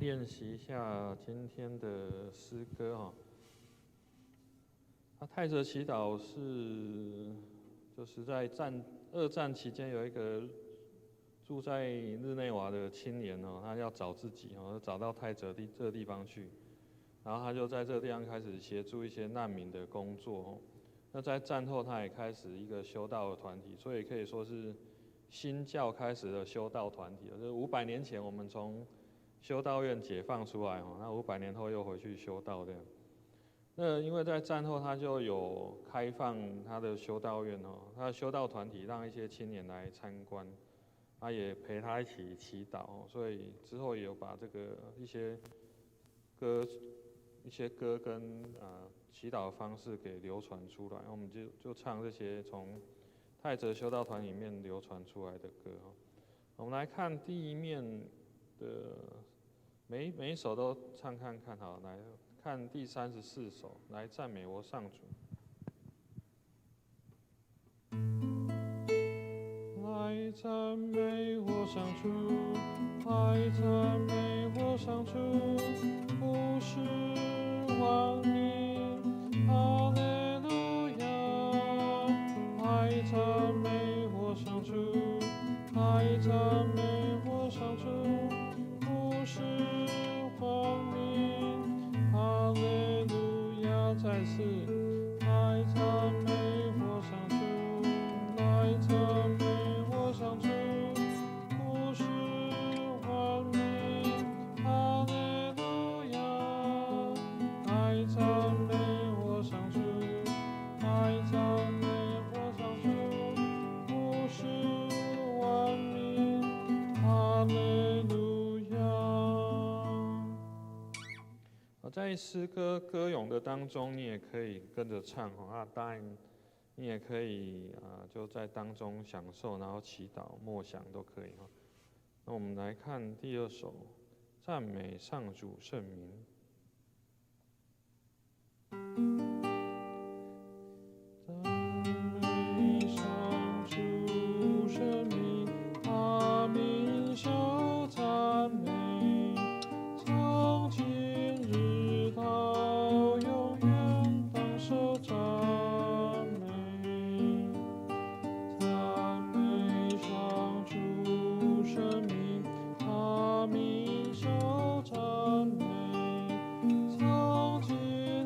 练习一下今天的诗歌哈。泰泽祈祷就是在二战期间有一个住在日内瓦的青年哦，他要找自己哦，找到泰泽这个地方去，然后他就在这个地方开始协助一些难民的工作哦。那在战后，他也开始一个修道的团体，所以可以说是新教开始的修道团体。就是500年前我们从修道院解放出来哦，那500年后又回去修道这样。那因为在战后他就有开放他的修道院哦，他的修道团体让一些青年来参观，他也陪他一起祈祷哦，所以之后也有把这个一些歌跟祈祷的方式给流传出来，我们就唱这些从泰泽修道团里面流传出来的歌哦。我们来看第一面的每一首都唱看看好，来看第34首，来赞美我上主。来赞美我上主，来赞美我上主，不是万民，哈利路亚。来赞美我上主，来赞美我上主，不是万民，哈利路亚。再次来赞美我上主，来赞美我上主，不是万民，哈利路亚。来赞美我上主，来赞美我上主，不是万民，哈利路亚。在诗歌歌咏的当中，你也可以跟着唱啊，当然你也可以就在当中享受，然后祈祷、默想都可以哈。那我们来看第2首，赞美上主圣名。赞美上主圣名，他名受赞美，从今日到永远当受赞美。赞美上主圣名，他名受赞美，从今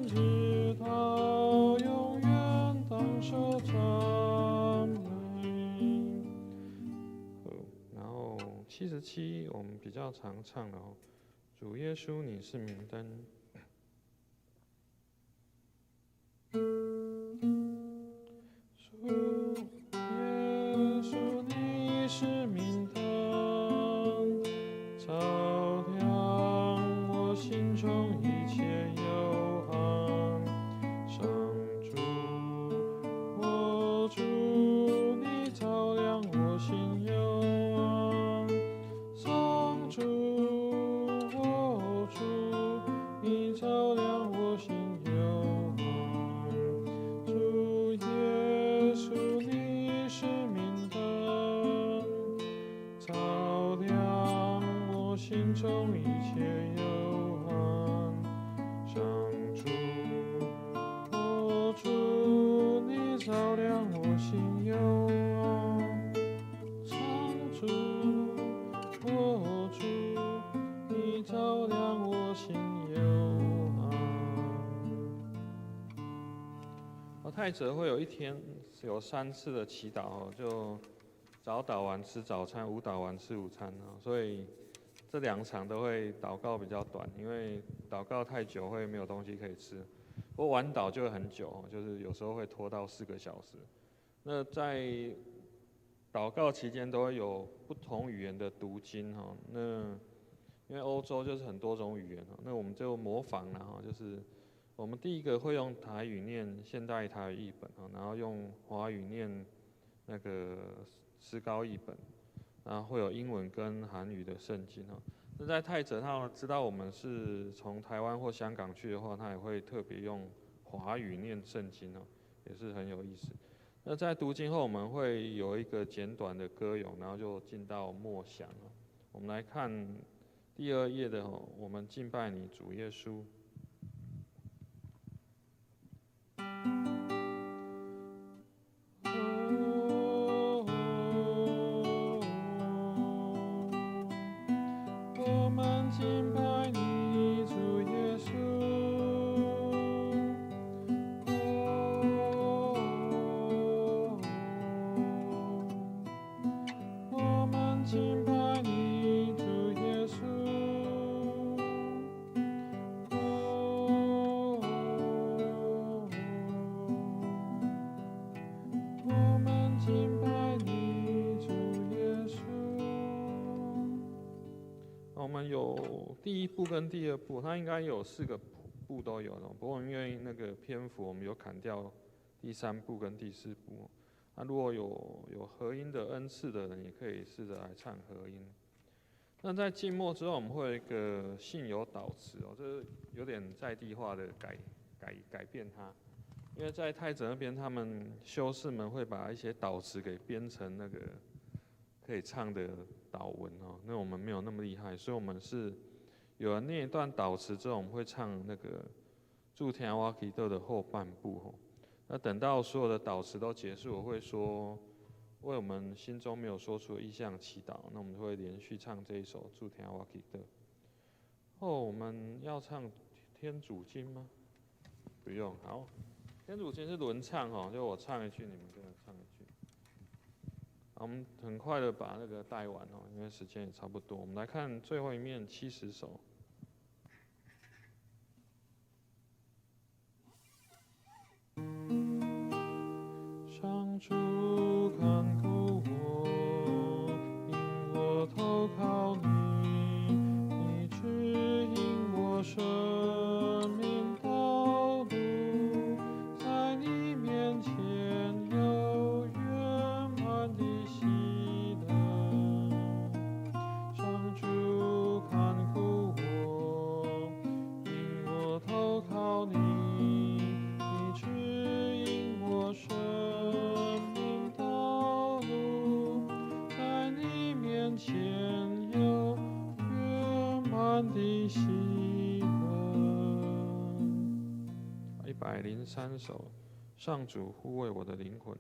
日到永远当受赞美。然后77我们比较常唱的哦，主耶稣你是明灯。主耶稣你是明灯，照亮我心中一切幽暗。上主，我主，你照亮我心幽暗。上主，我主，你照亮我心幽暗。主耶稣你是明灯，照亮我心中一切幽暗。上主，我主，你照亮我心幽暗。上主，我主，你照亮我心幽暗。泰泽会有一天有3次的祈祷哦，就早祷完吃早餐，午祷完吃午餐哦，所以这2场都会祷告比较短，因为祷告太久会没有东西可以吃。不过晚祷就会很久，就是有时候会拖到4个小时。那在祷告期间都会有不同语言的读经哈。那因为欧洲就是很多种语言哈，那我们就模仿了哈，就是我们第一个会用台语念现代台语译本哈，然后用华语念那个诗高译本，然后会有英文跟韩语的圣经哈。那在泰泽他知道我们是从台湾或香港去的话，他也会特别用华语念圣经哦，也是很有意思。那在读经后，我们会有一个简短的歌咏，然后就进到默想哦。我们来看第2页的我们敬拜你主耶稣。我们敬拜你主耶稣。我们敬拜你主耶稣。我们敬拜你主耶稣。我们有第1部跟第2部，它应该有4个部都有的。不过因为那个篇幅，我们有砍掉第3部跟第4部。那如果有合音的恩赐的人，也可以试着来唱合音。那在静默之后，我们会有一个信有导词这是有点在地化的改变它。因为在泰泽那边，他们修士们会把一些导词给编成那个可以唱的导文那我们没有那么厉害，所以我们是有人念一段导词之后，我们会唱那个祝天瓦基豆的后半部那等到所有的导词都结束，我会说为我们心中没有说出的意象祈祷。那我们会连续唱这一首祝天瓦基豆。我们要唱天主经吗？不用，好。天主经是轮唱就我唱一句，你们跟着唱一句。好，我们很快的把那个带完因为时间也差不多。我们来看最后一面70首。上主看顾我，因我投靠你，你指引我生命道路，在你面前有圆满的喜乐。上主看顾我，因我投靠你，你指引我生命道路，在你面前有圆满的喜乐。103首，上主护卫我的灵魂。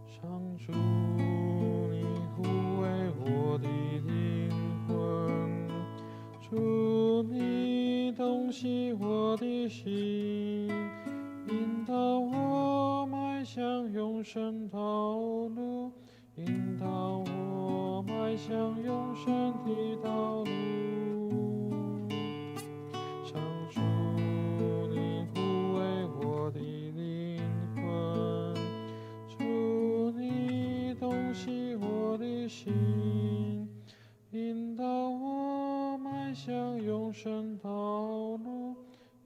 上主，你护卫我的灵魂，主，你洞悉我的心，引导我迈向永生道路，引导我迈向永生的道路。上主，你护卫我的灵魂，主，你洞悉我的心，引导我迈向永生道路，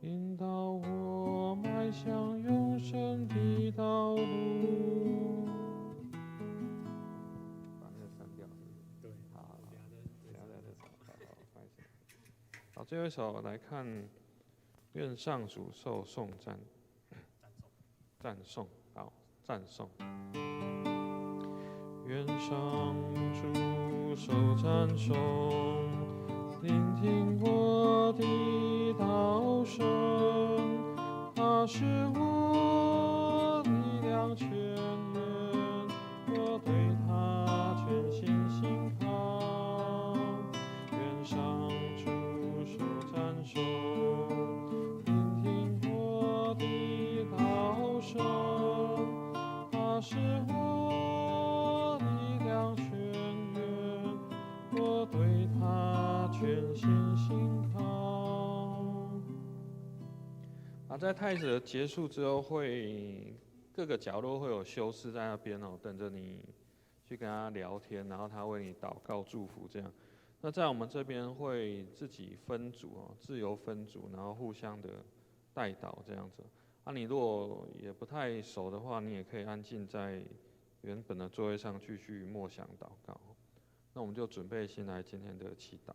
引导我迈向永生的道路。把那个删掉。对，好，好，最后一首来看，愿上主受颂赞。赞颂，好，赞颂。愿上主受赞颂，聆听我的祷声，他是我力量泉源，我对他全心信靠。愿上主受赞颂，聆听我的祷声，他是我力量泉源，我对他全心信靠。在泰泽结束之后，会各个角落会有修士在那边等着你去跟他聊天，然后他为你祷告祝福这样。那在我们这边会自己分组自由分组，然后互相的代祷这样子。你如果也不太熟的话，你也可以安静在原本的座位上继续默想祷告。那我们就准备先来今天的祈祷。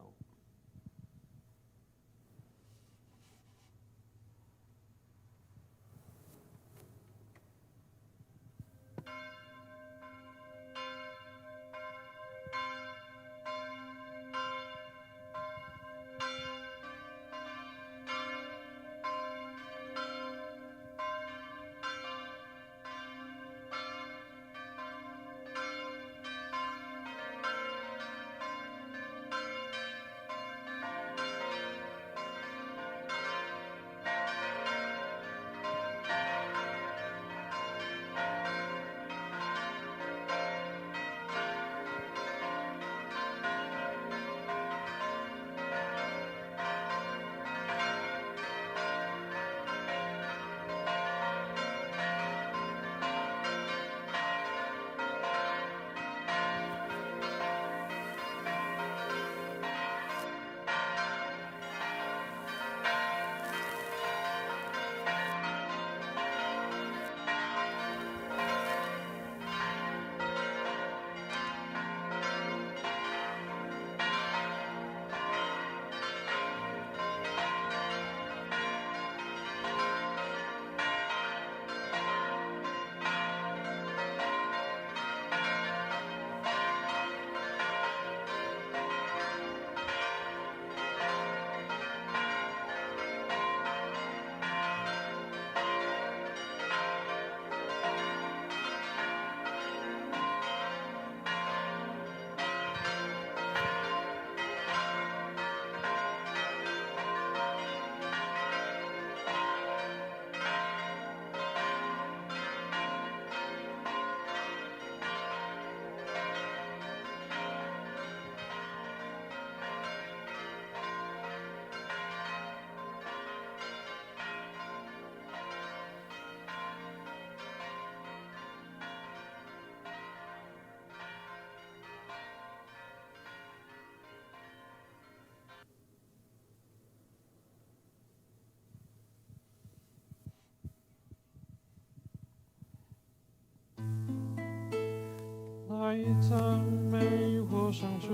赞美我上主，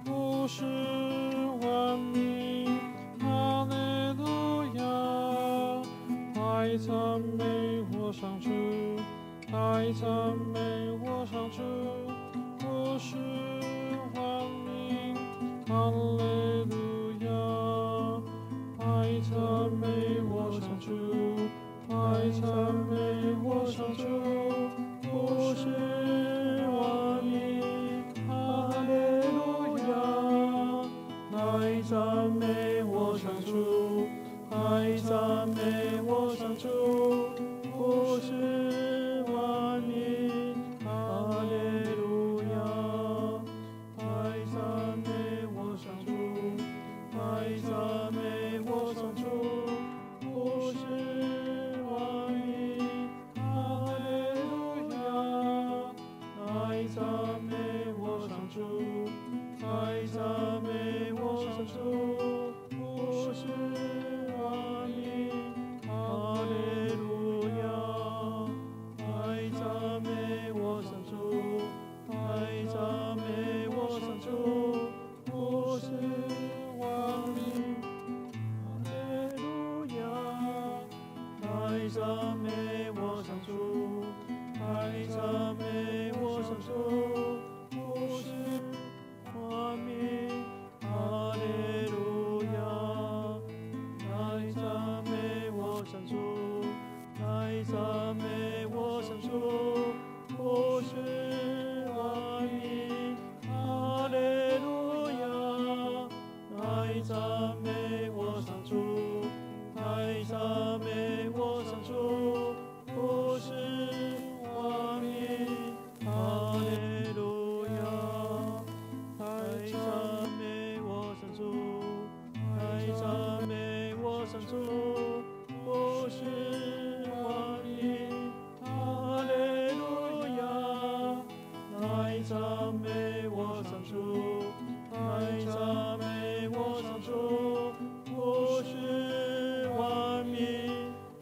不是万民，哈利路亚！爱赞美我上主，爱赞美我上主，不是万民，哈利路亚！爱赞美我上主。爱赞美我上主，不是万民，哈利路亚！爱赞美我上主，爱赞美我上主，不是万民，哈利路亚！爱赞美我上主，爱赞美我上主，不是。爱赞美我上主，爱赞美我上主，不是万民，哈利路亚！爱赞美我上主，爱赞美我上主，不是万民，哈利路亚！爱赞美我上主，爱赞美我上主。不是万民，哈利路亚！爱赞美我上主，爱赞美我上主，不是万民，哈利路亚！爱赞美我上主，爱赞美我上主，不是万民，哈利路亚！爱赞美我上主，爱赞美我上主，不是万民，哈利路亚！爱赞美我上主，爱赞美我上主，不是万民，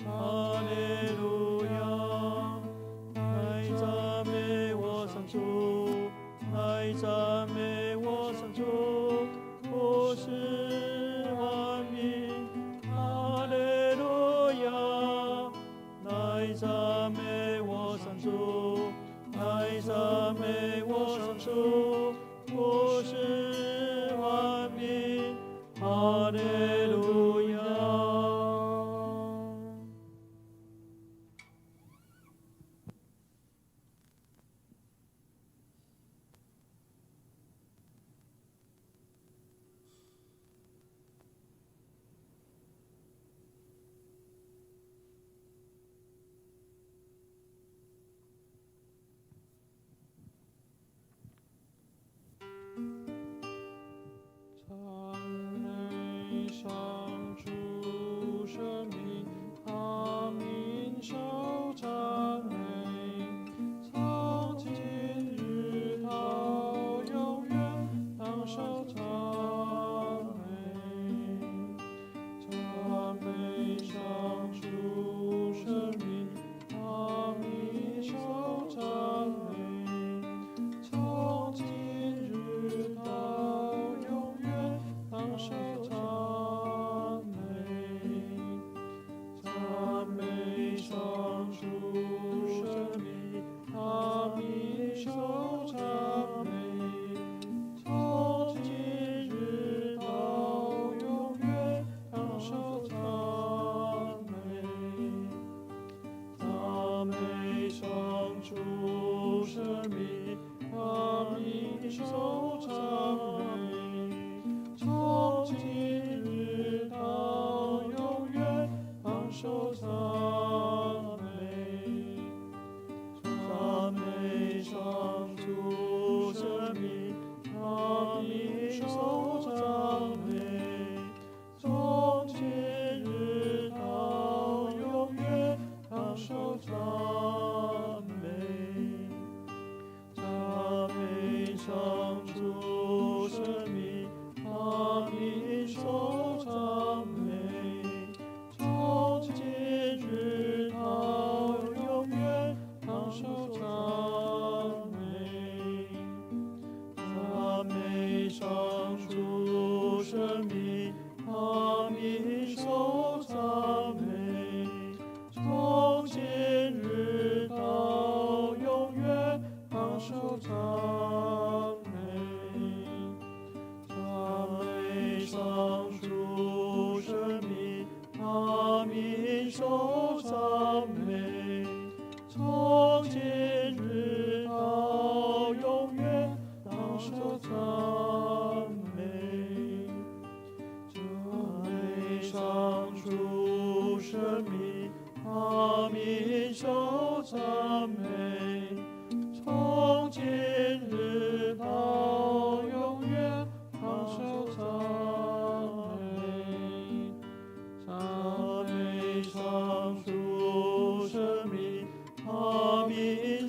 哈利路亚！爱赞美我上主，爱赞美我上主，不是万民，哈利路亚！爱赞美我上主，爱赞美我上主，不是万民，哈利路亚！赞美上主圣名，阿明受赞美，从今日到永远当受赞美。赞美上主圣名，阿明受赞美，从今日到永远当受赞美。赞美上主圣名，阿明受赞美，从今日到永远当受赞美。赞美上主圣名，阿明受赞美，从今日到永远当受赞美。赞美上主圣名，阿明受赞美，从今日到永远当受赞美。赞美上主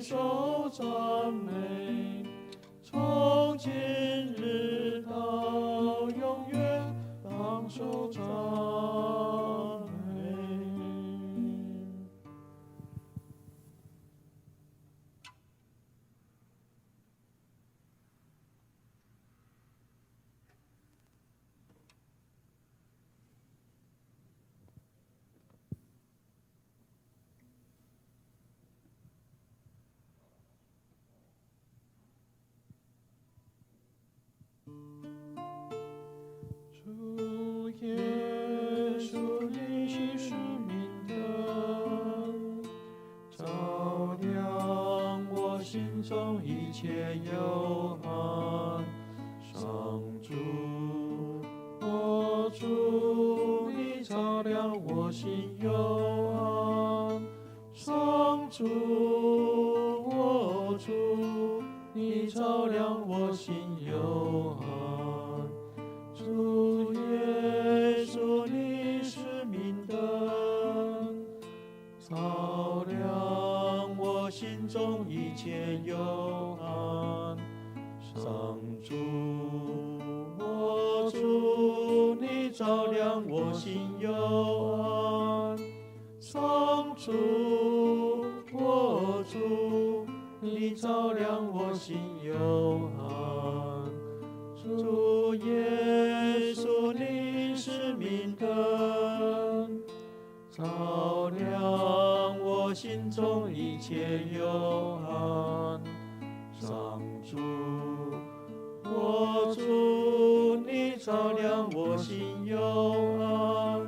受赞美，从今日到永远，当受赞美。主耶稣，你是生命灯，照亮我心中一切幽暗。上主，我主，你照亮我心幽暗。上主，我主，你照亮我心幽暗。主耶稣，你是明灯，照亮我心中一切幽暗。上主，我主，你照亮我心幽暗。上主，我主，你照亮我心幽暗。主耶稣，你是明灯，照亮我心中一切幽暗。上主，我主，你照亮我心幽暗。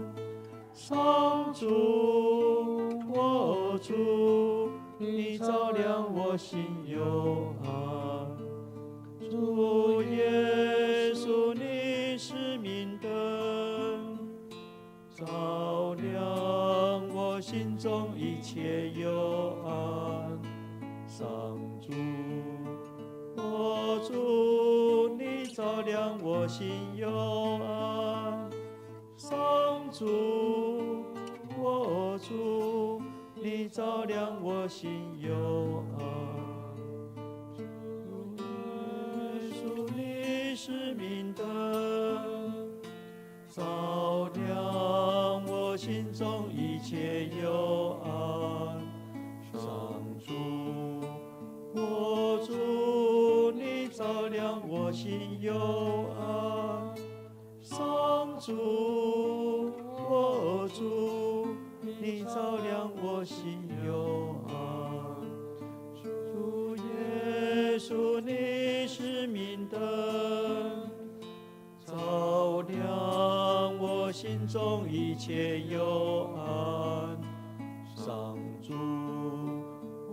上主，我主，你照亮我心幽暗。主耶稣，你是明灯，照亮我心中一切幽暗。上主，我主，你照亮我心幽暗。上主，我主，你照亮我心幽暗。是明灯，照亮我心中一切幽暗。上主，我主，你照亮我心幽暗。上主，我主，你照亮我心幽暗。主耶稣，你是明灯，照亮我心中一切幽暗。上主，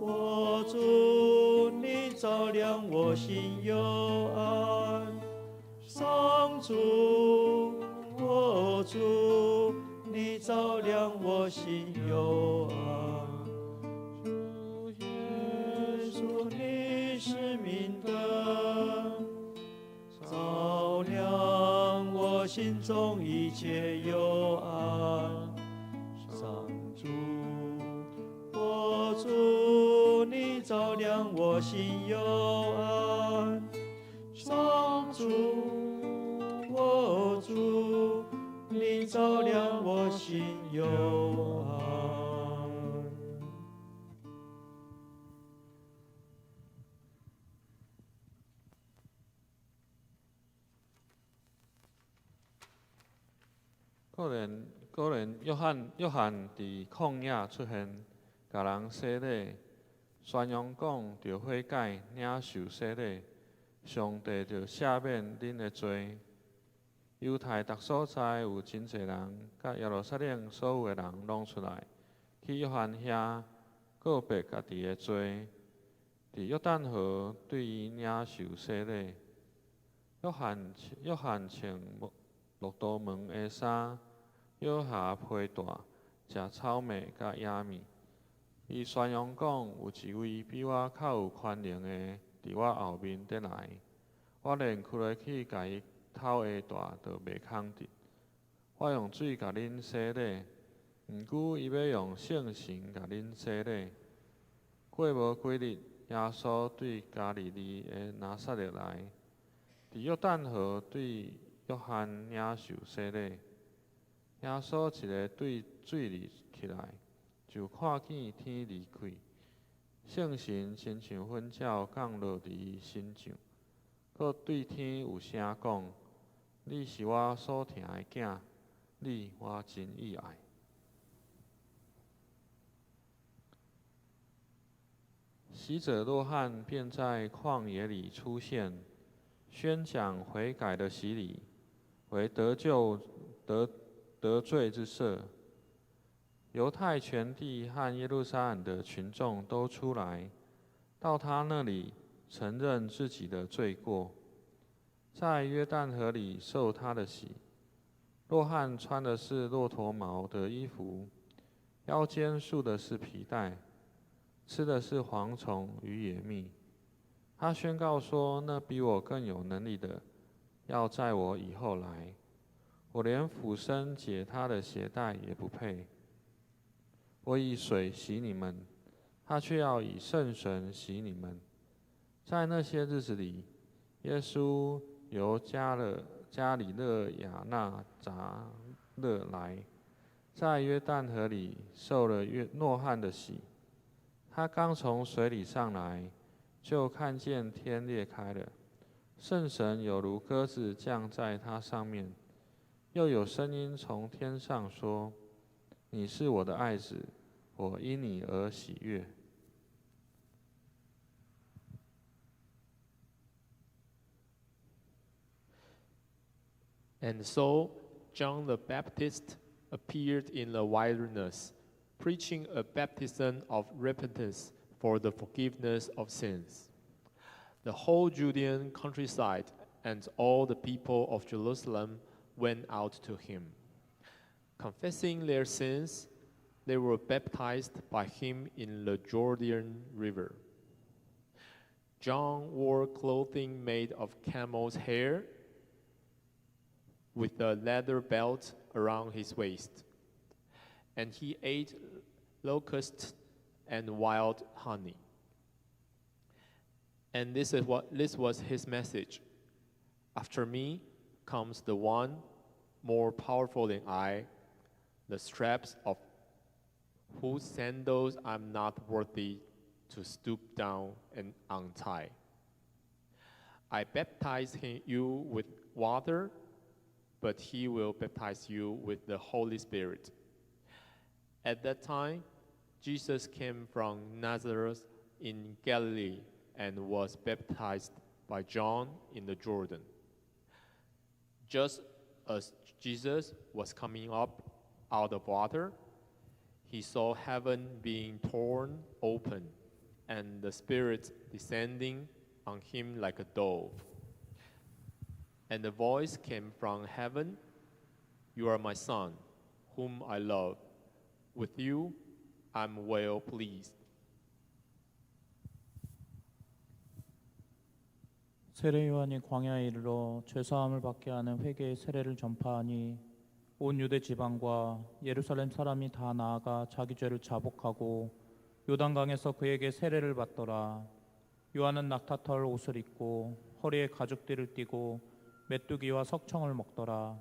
我主，你照亮我心幽暗。上主，我主，你照亮我心幽暗。主耶稣，你是明灯，照亮我心中一切幽暗。上主，我主，你照亮我心幽暗。上主，我主，你照亮我心幽暗。果然约翰伫旷野出现，甲人洗礼，宣扬讲着悔改领受洗礼，上帝就赦免恁的罪。犹太各所在有真侪人，甲耶路撒冷所有的人拢出来，去约翰遐告别家己的罪，伫约旦河对伊领受洗礼。约翰穿骆驼毛的衫，腰下披带，食草莓甲野米。伊宣扬讲，有一位比我较有权能的，伫我后面得来，我连屈落去甲伊头下大，都袂空得。我用水甲恁洗礼，毋久伊要用圣神甲恁洗礼。过无几日，耶稣对加利利的拿撒勒来，伫约旦河对约翰领受洗礼。耶稣一个对水里起来，就看见天离开，圣神亲像粉鸟降落伫伊身上，佮对天有声讲：你是我所疼的囝，你我真意爱。洗者若翰便在旷野里出现，宣讲悔改的洗礼，为得救得罪之赦。犹太全地和耶路撒冷的群众都出来，到他那里承认自己的罪过，在约旦河里受他的洗。若翰穿的是骆驼毛的衣服，腰间束的是皮带，吃的是蝗虫与野蜜。他宣告说：那比我更有能力的，要在我以后来，我连俯身解他的鞋带也不配。我以水洗你们，他却要以圣神洗你们。在那些日子里，耶稣由加里勒亚纳匝勒来，在约旦河里受了诺翰的洗。他刚从水里上来，就看见天裂开了，圣神有如鸽子降在他上面，又有声音从天上说：你是我的爱子，我因你而喜悦。And so John the Baptist appeared in the wilderness, preaching a baptism of repentance for the forgiveness of sins. The whole Judean countryside and all the people of Jerusalem went out to him. Confessing their sins, they were baptized by him in the Jordan River. John wore clothing made of camel's hair, with a leather belt around his waist, and he ate locusts and wild honey. And this was his message: after me comes the one more powerful than I, the straps of whose sandals I'm not worthy to stoop down and untie. I baptize you with water, but he will baptize you with the Holy Spirit. At that time, Jesus came from Nazareth in Galilee and was baptized by John in the Jordan. Just as Jesus was coming up out of water, he saw heaven being torn open and the Spirit descending on him like a dove. And the voice came from heaven: You are my Son, whom I love. With you I'm well pleased. 세례 요한이 광야에 이르러 죄사함을 받게 하는 회개의 세례를 전파하니 온 유대 지방과 예루살렘 사람이 다 나아가 자기 죄를 자복하고 요단강에서 그에게 세례를 받더라. 요한은 낙타털 옷을 입고 허리에 가죽띠를 띠고 메뚜기와 석청을 먹더라.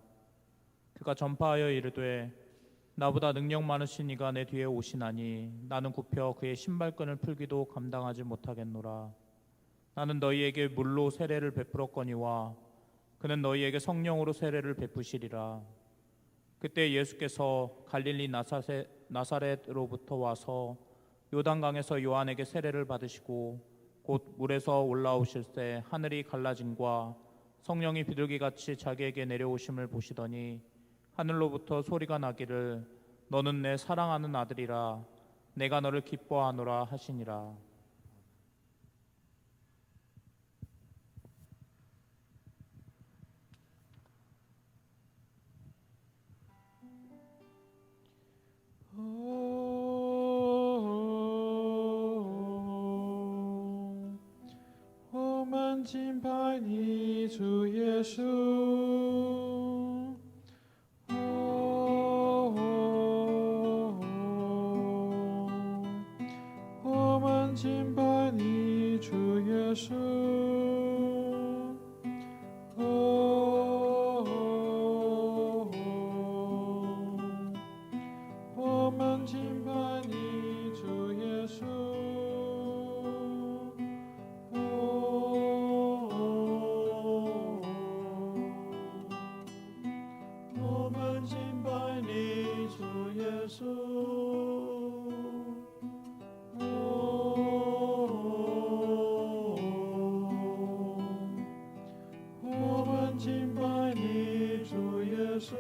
그가 전파하여 이르되 나보다 능력 많으신 이가 내 뒤에 오시나니 나는 굽혀 그의 신발끈을 풀기도 감당하지 못하겠노라. 나는 너희에게 물로 세례를 베풀었거니와 그는 너희에게 성령으로 세례를 베푸시리라. 그때 예수께서 갈릴리 나사렛으로부터 와서 요단강에서 요한에게 세례를 받으시고 곧 물에서 올라오실 때 하늘이 갈라짐과 성령이 비둘기같이 자기에게 내려오심을 보시더니 하늘로부터 소리가 나기를 너는 내 사랑하는 아들이라 내가 너를 기뻐하노라 하시니라.敬拜你，主耶稣。我们敬拜你。耶稣。我们敬拜你，主耶稣。我们敬拜你，主耶稣。我们敬拜你，主耶稣。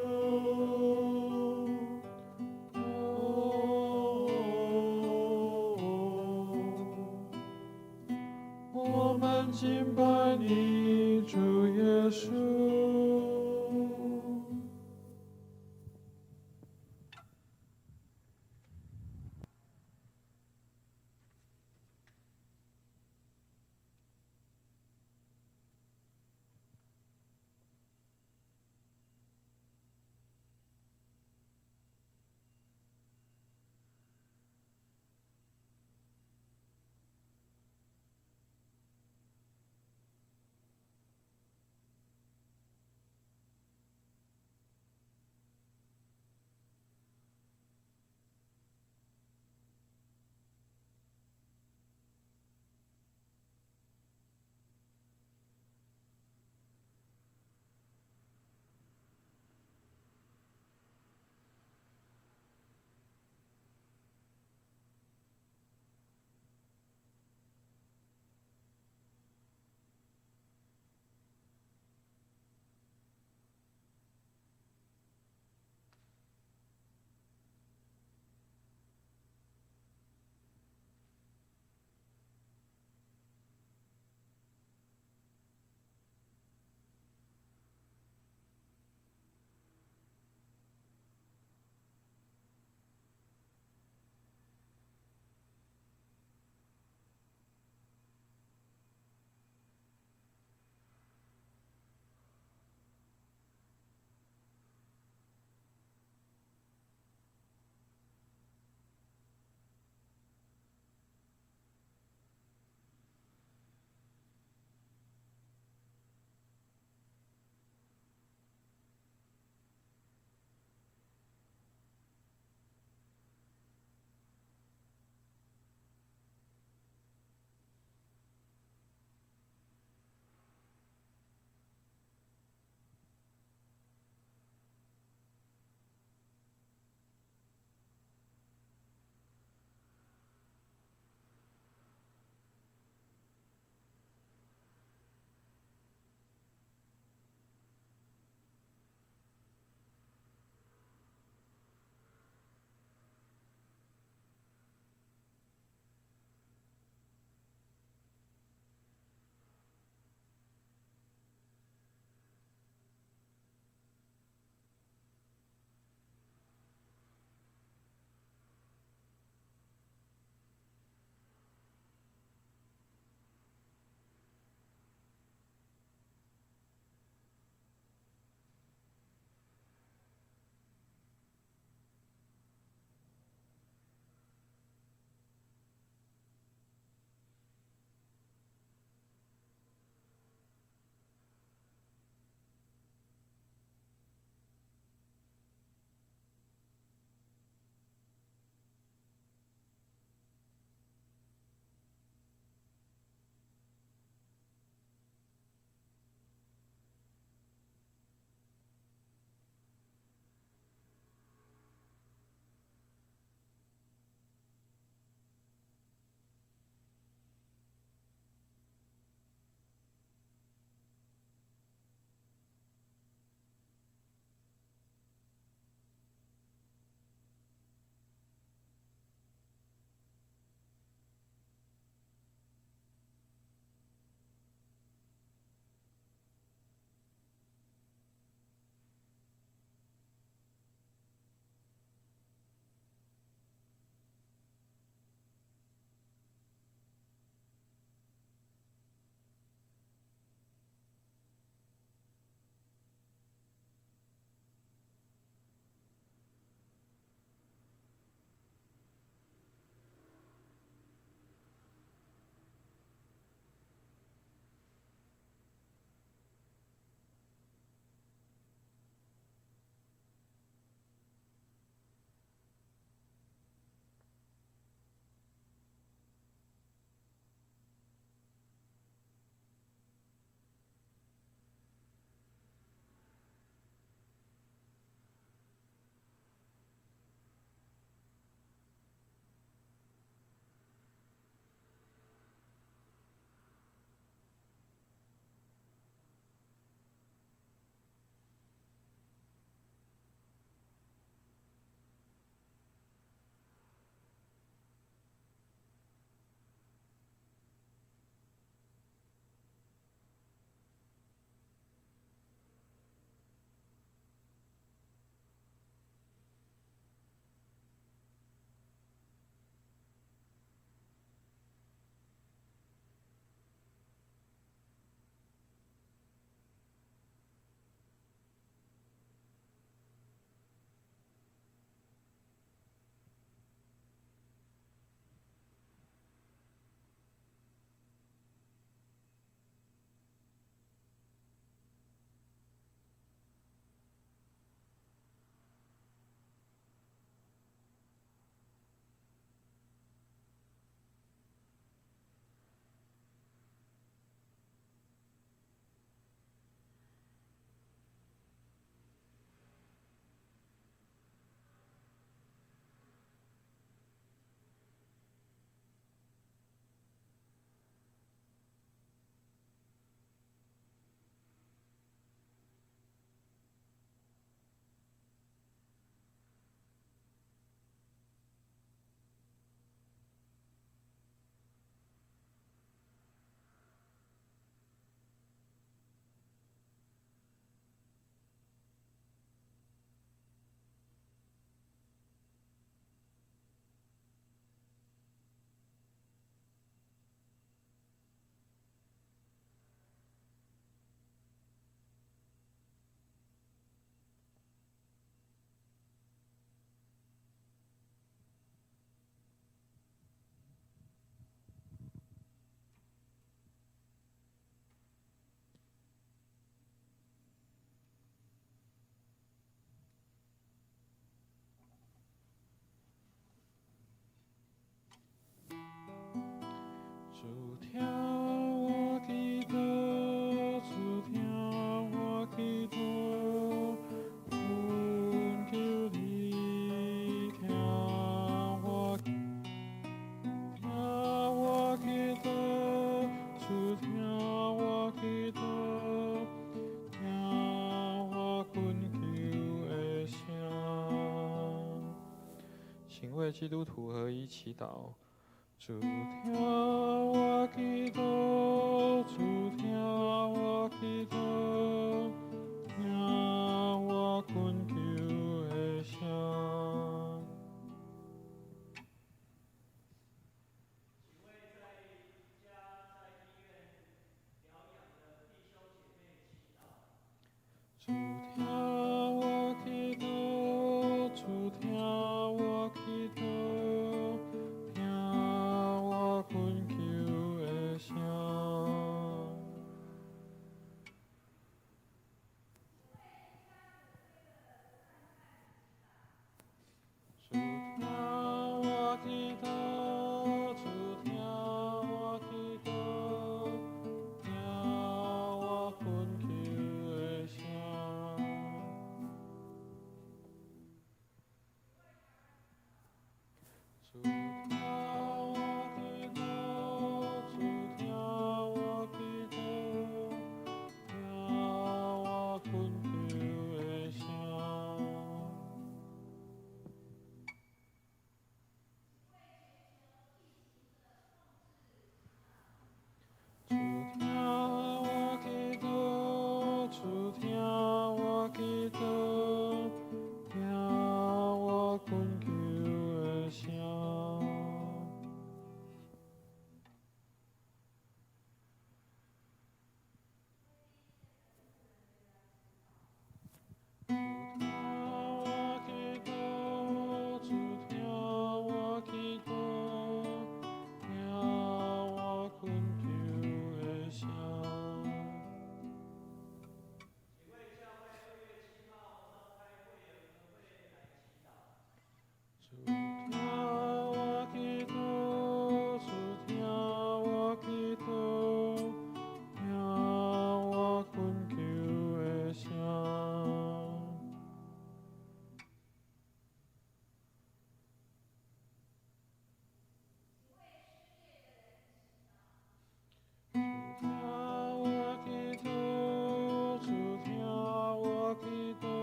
我们敬拜你，主耶稣。基督徒合一祈祷。主听我祈祷，主听我祈祷，听我困求的声。主听我祈祷，主听我祈祷，听我困求的声。主听我祈祷，主听我祈祷，听我困求的声。主听我祈祷，主听我祈祷，听我困求的声。主听我祈祷，主听我祈祷，听我困求的声。主听我祈祷，主听我祈祷，听我困求的声。主听我祈祷，主听我祈祷，听我困求的声。主听我祈祷，主听我祈祷，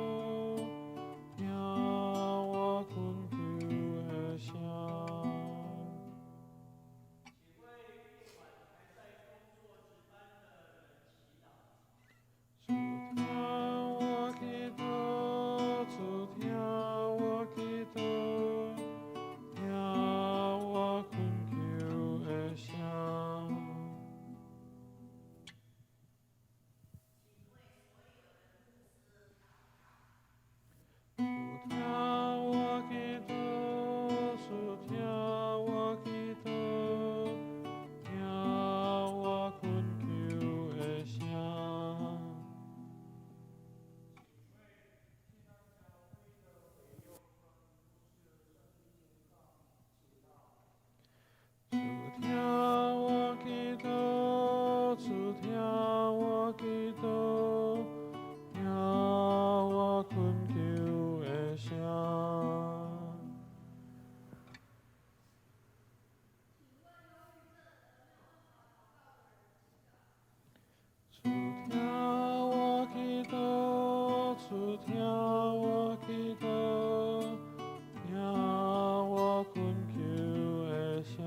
听我困求的声。主听我祈祷，主听我祈祷，听我困求的声。主听我祈祷，主听我祈祷，听我困求的声。主听我祈祷，主听我祈祷，听我困求的声。主听我祈祷，主听我祈祷，听我困求的声。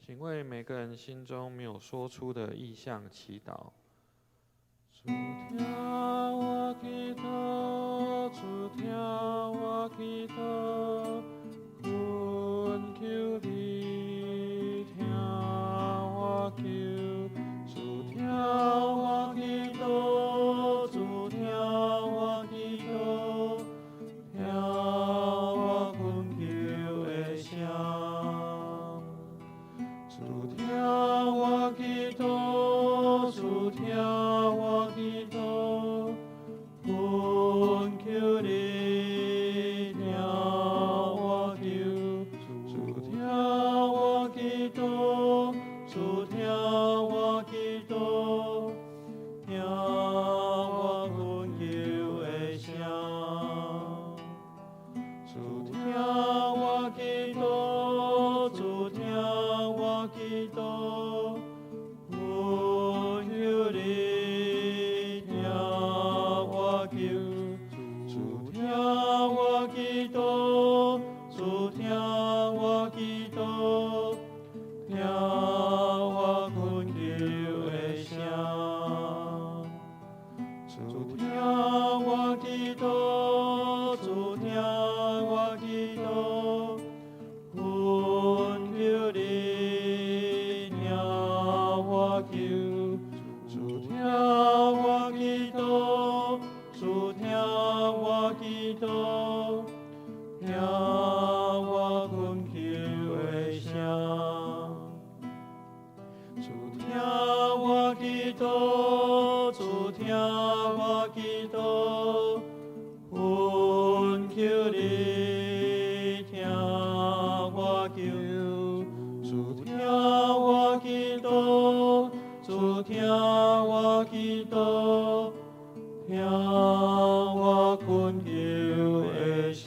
请为每个人心中没有说出的意向祈祷。主听我祈祷，主听我祈祷，恳求你听我求。主听我祈祷，主听我祈祷，听我恳求的声。主听我祈祷，主听我祈祷，恳求你听我求。主听我祈祷，主听我祈祷，听我恳求的声。主听我祈祷，主听我祈祷，恳求你听我求。主听我祈祷，主听我祈祷，听我恳求的声。主听我祈祷，主听我祈祷，恳求你听我求。主听我祈祷，主听我祈祷，听我恳求的声。主听我祈祷，主听我祈祷，恳求你听我求。主听我祈祷，主听我祈祷，听我恳求的声。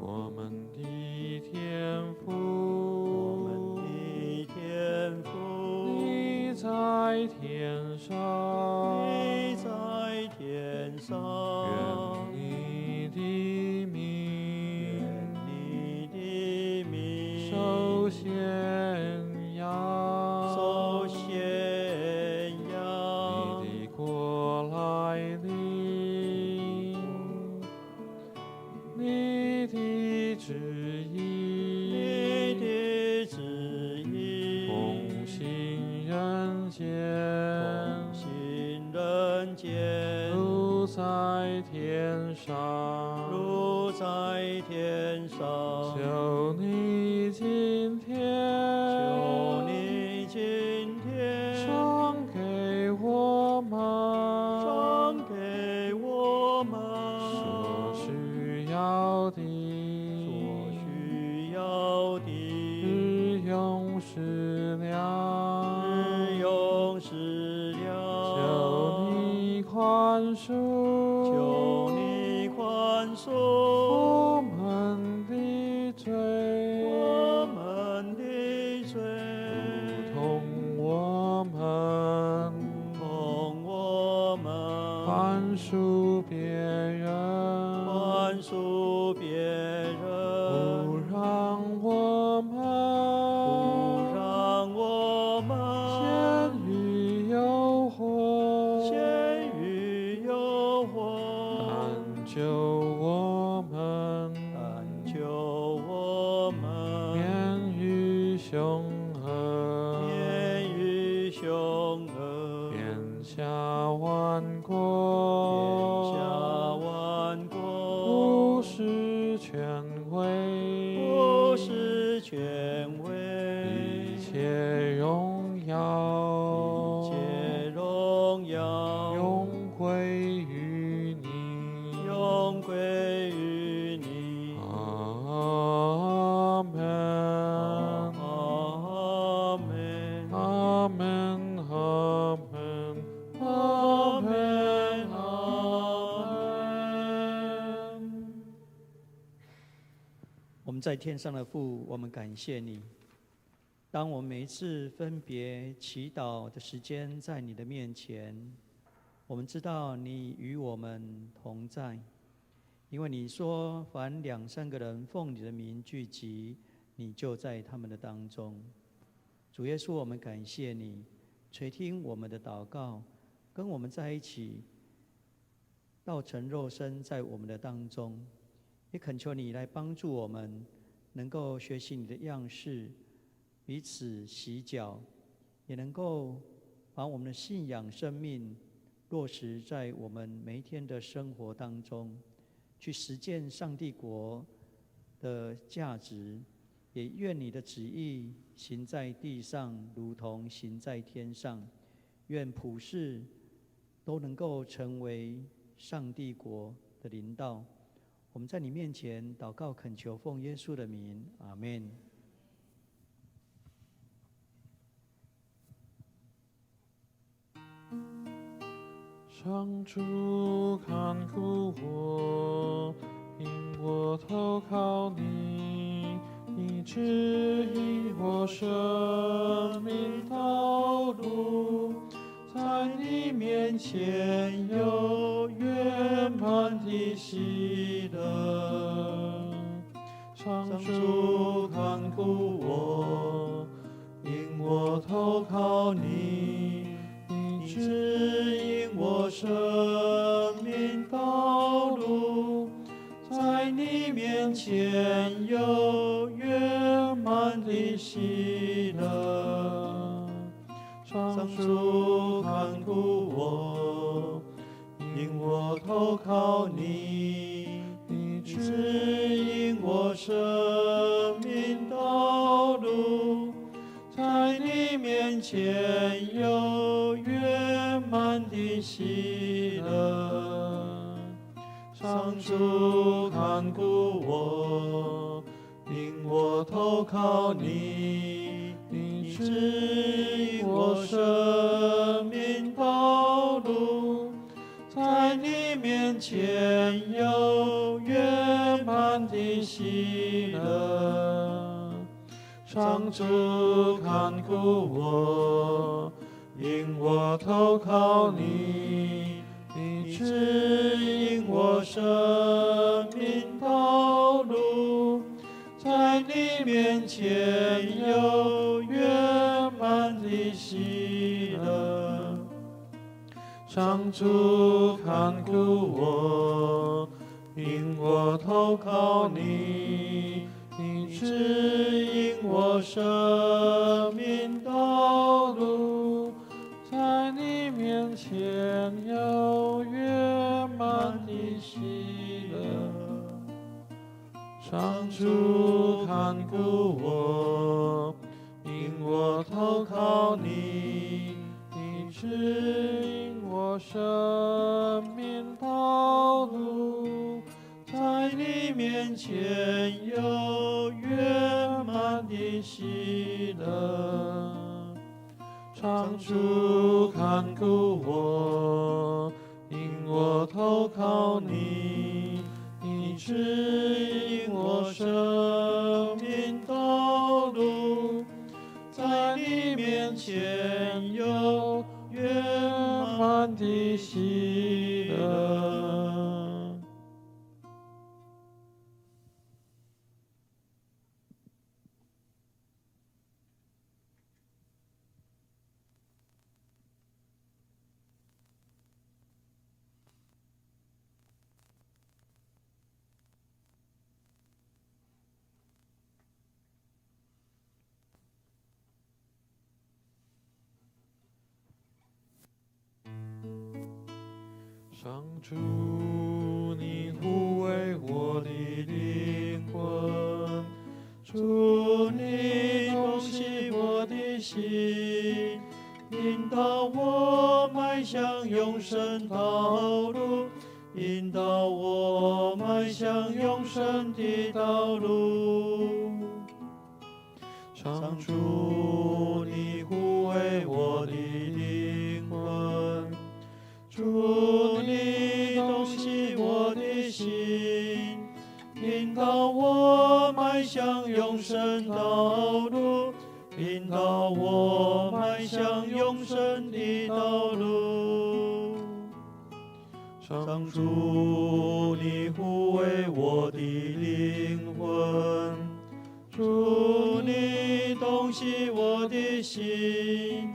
我们的天父，我们的天父，你在天上，你在天上，愿你的名，愿你的名受显扬，受显扬，你的国来临，你的旨意，你的旨意奉行人间，奉行人间，如在天上，如在天上。求你今天，求你今天赏给我们，赏给我们所需要的，所需要的日用食粮，日用食粮。求你宽恕，求你宽恕我们的罪，我们的罪，如同我们同我们宽恕别人，宽恕别人，不让我不们让我们陷于诱惑，陷于诱惑，但救我们但救我们免于凶恶，免于凶恶，天下万天国，下万国，不是权威，不是权威，一切荣耀，一切荣耀永归于你。永归于你。阿门。阿门。阿门。阿门。阿门。我们在天上的父，我们感谢你，当我们每一次分别祈祷的时间在你的面前，我们知道你与我们同在，因为你说凡2、3个人奉你的名聚集，你就在他们的当中。主耶稣，我们感谢你垂听我们的祷告，跟我们在一起，道成肉身在我们的当中，也恳求你来帮助我们，能够学习你的样式，彼此洗脚，也能够把我们的信仰生命落实在我们每一天的生活当中，去实践上帝国的价值。也愿你的旨意行在地上，如同行在天上。愿普世都能够成为上帝国的领导。我们在你面前祷告恳求，奉耶稣的名，阿们。上主看顾我，因我投靠你，你指引我生命道路，在你面前有圆满的喜乐。上主看顾我，因我投靠你，你指引我生命道路，在你面前有圆满的喜乐。上主看顾我，因我投靠你，你指引我生命道路，在你面前有圆满的喜乐。上主看顾我，因我投靠你，你指引我生命道路，在你面前有圆满的喜乐。上主看顾我，因我投靠你，你指引我生命道路，在你面前有圆满的喜乐。上主看顾我，因我投靠你，你指引我生命道路，在你面前有圆满的喜乐。上主看顾我，因我投靠你，你指引我生命道路，在你面前有圆满的喜乐。上主看顾我，因我投靠你，你指引我生命道路，在你面前有圆满的喜乐。上主，你护卫我的灵魂，主，你洞悉我的心，引导我迈向永生道路，引导我迈向永生的道路。上主，你护卫我的灵魂，主，你洞悉我的心，引导我迈向永生道路，引上主，你抚慰我的灵魂，主，你洞悉我的心，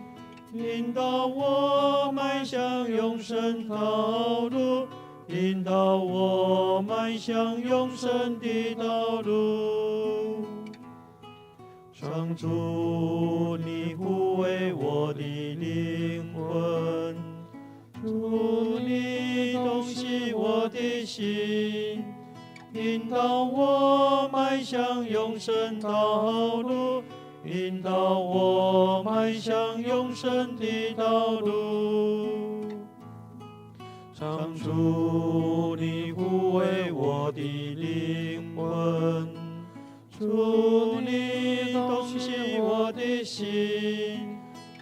引导我迈向永生道路，引导我迈向永生的道路。上主，你抚慰我的灵魂，主，你洞悉我的心，引导我迈向永生道路，引导我迈向永生的道路。上主，你抚慰我的灵魂，主，你洞悉我的心，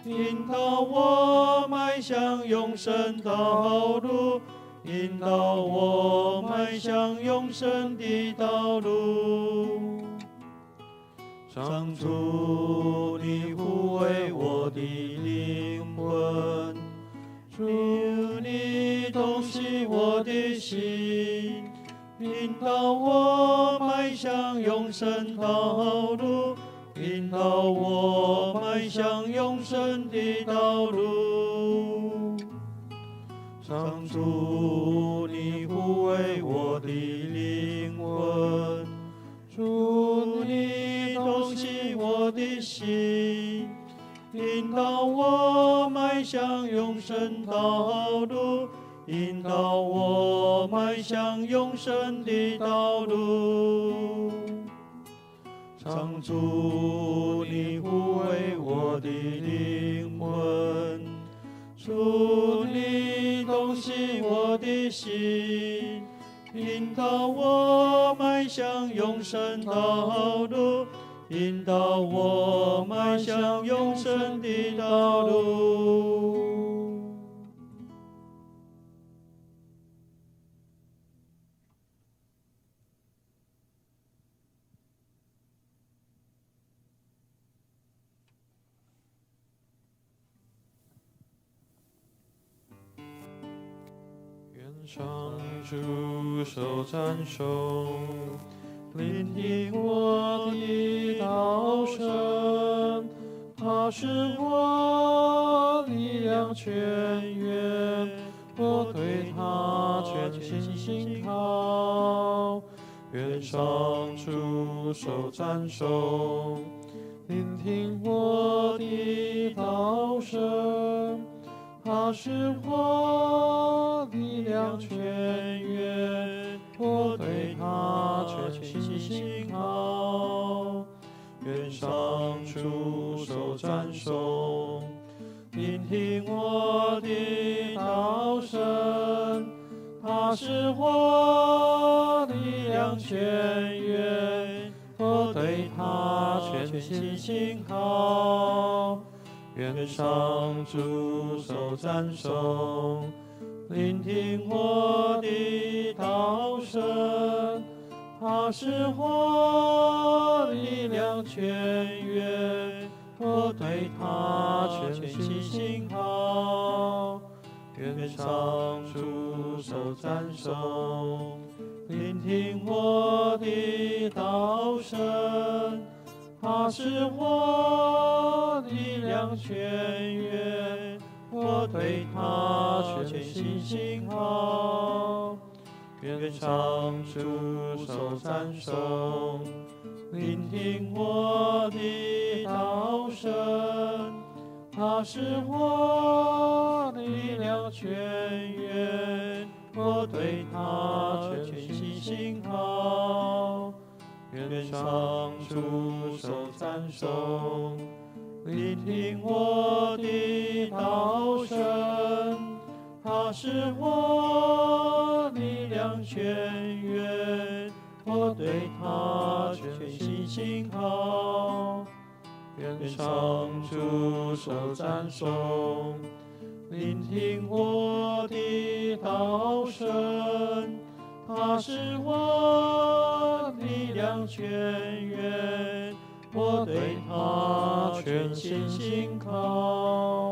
引导我迈向永生道路，引导我迈向永生的道路。上主，你抚慰我的灵魂，主，你洞悉我的心，引导我迈向永生道路，引导我迈向永生的道路。上主，你抚慰我的灵魂，主，你洞悉我的心，引导我迈向永生道路，引导我迈向永生的道路。上主，你抚慰我的灵魂，主，你洞悉我的心，引导我迈向永生道路，引导我迈向永生的道路。上主手赞颂，聆听我的祷声，他是我力量泉源，我对他全心信靠。愿上主手赞颂，聆听我的祷声，他是我力量泉源，我对他全心信靠。愿上主手赞颂，聆听我的祷声，他是我力量泉源，我对他全心信靠。愿上主手赞颂，聆听我的祷声，他是我力量泉源，我对他全心信靠。愿上主手赞颂，聆听我的祷声，他是我力量泉源，我对他全心信靠。愿上主手赞颂，聆听我的祷声，他是我力量泉源，我对他全心信靠。愿上主手赞颂，聆听我的祷声，他是我力量泉源，我对他全心信靠。愿上主手赞颂，聆听我的祷声，他是我力量泉源，我对他全心信靠。